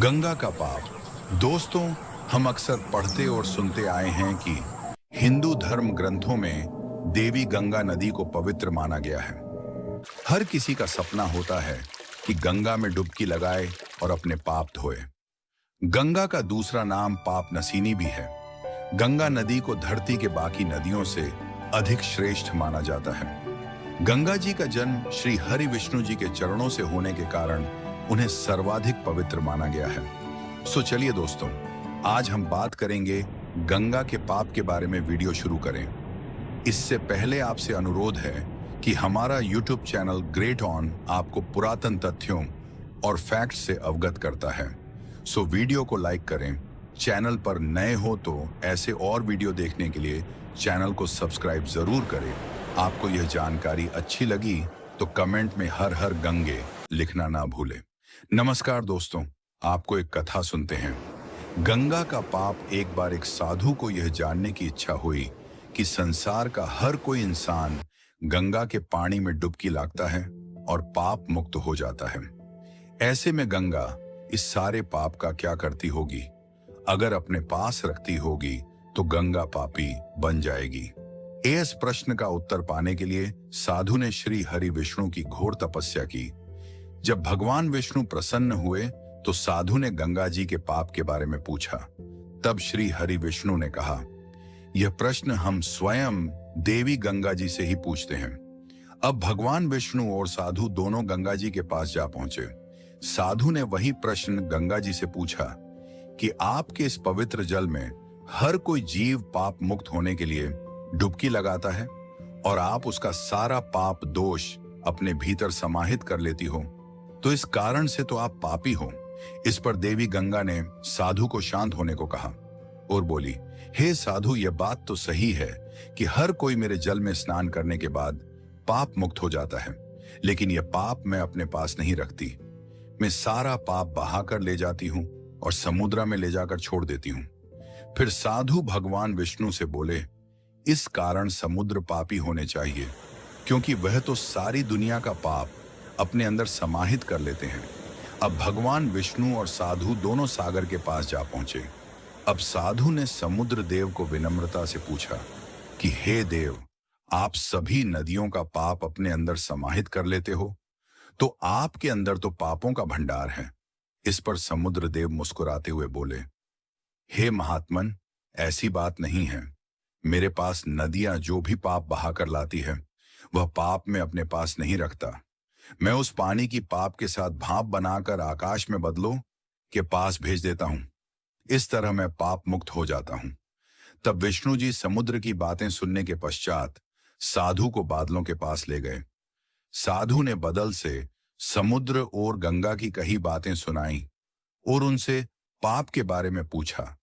गंगा का पाप। दोस्तों, हम अक्सर पढ़ते और सुनते आए हैं कि हिंदू धर्म ग्रंथों में देवी गंगा नदी को पवित्र माना गया है। हर किसी का सपना होता है कि गंगा में डुबकी लगाए और अपने पाप धोए। गंगा का दूसरा नाम पाप नसीनी भी है। गंगा नदी को धरती के बाकी नदियों से अधिक श्रेष्ठ माना जाता है। गंगा जी का जन्म श्री हरि विष्णु जी के चरणों से होने के कारण उन्हें सर्वाधिक पवित्र माना गया है। सो चलिए दोस्तों, आज हम बात करेंगे गंगा के पाप के बारे में। वीडियो शुरू करें इससे पहले आपसे अनुरोध है कि हमारा YouTube चैनल ग्रेट ऑन आपको पुरातन तथ्यों और फैक्ट्स से अवगत करता है। सो वीडियो को लाइक करें। चैनल पर नए हो तो ऐसे और वीडियो देखने के लिए चैनल को सब्सक्राइब जरूर करें। आपको यह जानकारी अच्छी लगी तो कमेंट में हर हर गंगे लिखना ना भूलें। नमस्कार दोस्तों, आपको एक कथा सुनते हैं। गंगा का पाप। एक बार एक साधु को यह जानने की इच्छा हुई कि संसार का हर कोई इंसान गंगा के पानी में डुबकी लगाता है और पाप मुक्त हो जाता है। ऐसे में गंगा इस सारे पाप का क्या करती होगी? अगर अपने पास रखती होगी तो गंगा पापी बन जाएगी। इस प्रश्न का उत्तर पाने के लिए साधु ने श्री हरि विष्णु की घोर तपस्या की। जब भगवान विष्णु प्रसन्न हुए तो साधु ने गंगा जी के पाप के बारे में पूछा। तब श्री हरि विष्णु ने कहा, यह प्रश्न हम स्वयं देवी गंगा जी से ही पूछते हैं। अब भगवान विष्णु और साधु दोनों गंगा जी के पास जा पहुंचे। साधु ने वही प्रश्न गंगा जी से पूछा कि आपके इस पवित्र जल में हर कोई जीव पाप मुक्त होने के लिए डुबकी लगाता है और आप उसका सारा पाप दोष अपने भीतर समाहित कर लेती हो, तो इस कारण से तो आप पापी हो। इस पर देवी गंगा ने साधु को शांत होने को कहा और बोली, हे साधु, यह बात तो सही है कि हर कोई मेरे जल में स्नान करने के बाद पाप मुक्त हो जाता है, लेकिन यह पाप मैं अपने पास नहीं रखती। मैं सारा पाप बहा कर ले जाती हूँ और समुद्र में ले जाकर छोड़ देती हूँ। फिर साधु भगवान विष्णु से बोले, इस कारण समुद्र पापी होने चाहिए, क्योंकि वह तो सारी दुनिया का पाप अपने अंदर समाहित कर लेते हैं। अब भगवान विष्णु और साधु दोनों सागर के पास जा पहुंचे। अब साधु ने समुद्र देव को विनम्रता से पूछा कि हे देव, आप सभी नदियों का पाप अपने अंदर समाहित कर लेते हो, तो आपके अंदर तो पापों का भंडार है। इस पर समुद्र देव मुस्कुराते हुए बोले, हे महात्मन, ऐसी बात नहीं है। मेरे पास नदियां जो भी पाप बहा कर लाती है वह पाप में अपने पास नहीं रखता। मैं उस पानी की पाप के साथ भाप बनाकर आकाश में बदलो के पास भेज देता हूं। इस तरह मैं पाप मुक्त हो जाता हूं। तब विष्णु जी समुद्र की बातें सुनने के पश्चात साधु को बादलों के पास ले गए। साधु ने बदल से समुद्र और गंगा की कही बातें सुनाई और उनसे पाप के बारे में पूछा।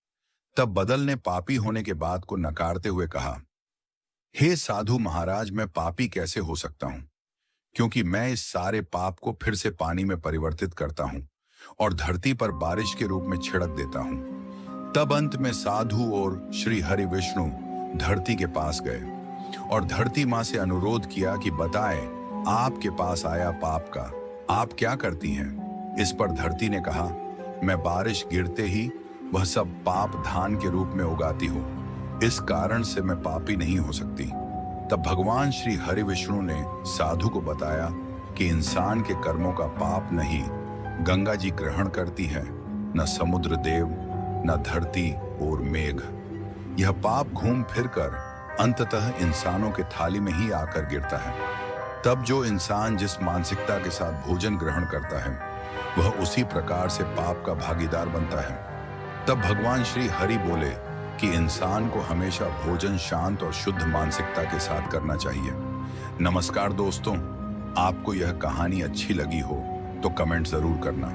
तब बदल ने पापी होने के बात को नकारते हुए कहा, हे साधु महाराज, मैं पापी कैसे हो सकता हूं, क्योंकि मैं इस सारे पाप को फिर से पानी में परिवर्तित करता हूं और धरती पर बारिश के रूप में छिड़क देता हूं। तब अंत में साधु और श्री हरि विष्णु धरती के पास गए और धरती मां से अनुरोध किया कि बताएं, आपके पास आया पाप का आप क्या करती हैं? इस पर धरती ने कहा, मैं बारिश गिरते ही वह सब पाप धान के रूप में उगाती हूँ। इस कारण से मैं पापी नहीं हो सकती। तब भगवान श्री हरि विष्णु ने साधु को बताया कि इंसान के कर्मों का पाप नहीं गंगा जी ग्रहण करती है, न समुद्र देव, न धरती और मेघ। यह पाप घूम फिरकर अंततः इंसानों के थाली में ही आकर गिरता है। तब जो इंसान जिस मानसिकता के साथ भोजन ग्रहण करता है वह उसी प्रकार से पाप का भागीदार बनता है। तब भगवान श्री हरि बोले कि इंसान को हमेशा भोजन शांत और शुद्ध मानसिकता के साथ करना चाहिए। नमस्कार दोस्तों, आपको यह कहानी अच्छी लगी हो तो कमेंट जरूर करना।